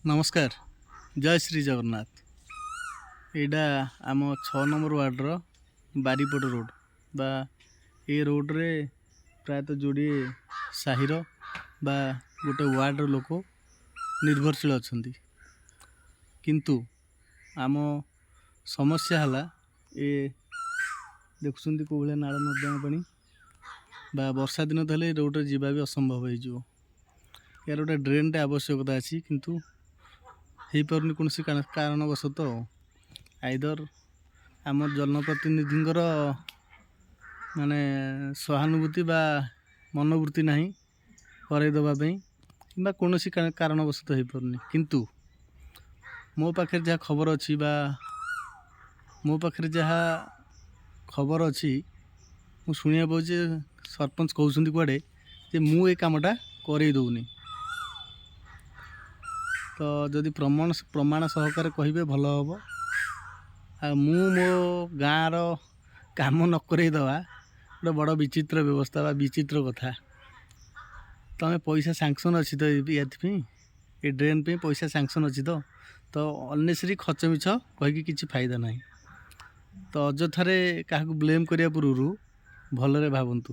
नमस्कार। जय श्री जगन्नाथ। एटा आम 6 नंबर वार्डर बारीपट रोड बा ए रोड रे प्रायतः जोड़े साहिर बा गोटे वार्डर लोक निर्भरशील अच्छा किंतु आम समस्या है ए देखुं कौ भाया नाल नर्दमा पानी बा वर्षा दिन तो रोड रे जीवा भी असंभव हो यार गोटे ड्रेन टे आवश्यकता अच्छी किंतु हो पारनी कौन कारणवशतः आईदर आम जनप्रतिनिधि माने सहानुभूति बा मनोवृत्ति ना करदेवाई कि कौन कारणवशतः हो पारनी किंतु मो पाखे जहाँ खबर अच्छी बा मो पाखे जहाँ खबर अच्छी मु शुणा पाऊे सरपंच कहते कुआड़े जे मु ए कामटा करई दौनी तो जदि प्रमाण सहकार कहे भल हम आ मु मो गाँव काम न करईदवा गोटे बड़ विचित्र व्यवस्था बा विचित्र कथा तमें पैसा सैंक्शन अच्छी तो ये ड्रेन पे पैसा सैंक्शन अच्छी तो अननेसेसरी खर्च मिछ कहीकि किसी फायदा ना तो अଯଥାରେ क्या ब्लेम करिया पूर्व भलरे भावतु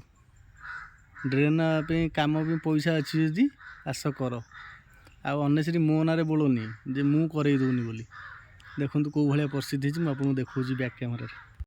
ड्रेन पे काम भी पैसा अच्छी जदि आस कर अननेसेसरी मो ना बोलोनी जे मु करई दौनी बोली देखो कौ भाया परिस्थिति मुझे देखा बैक कैमेरा।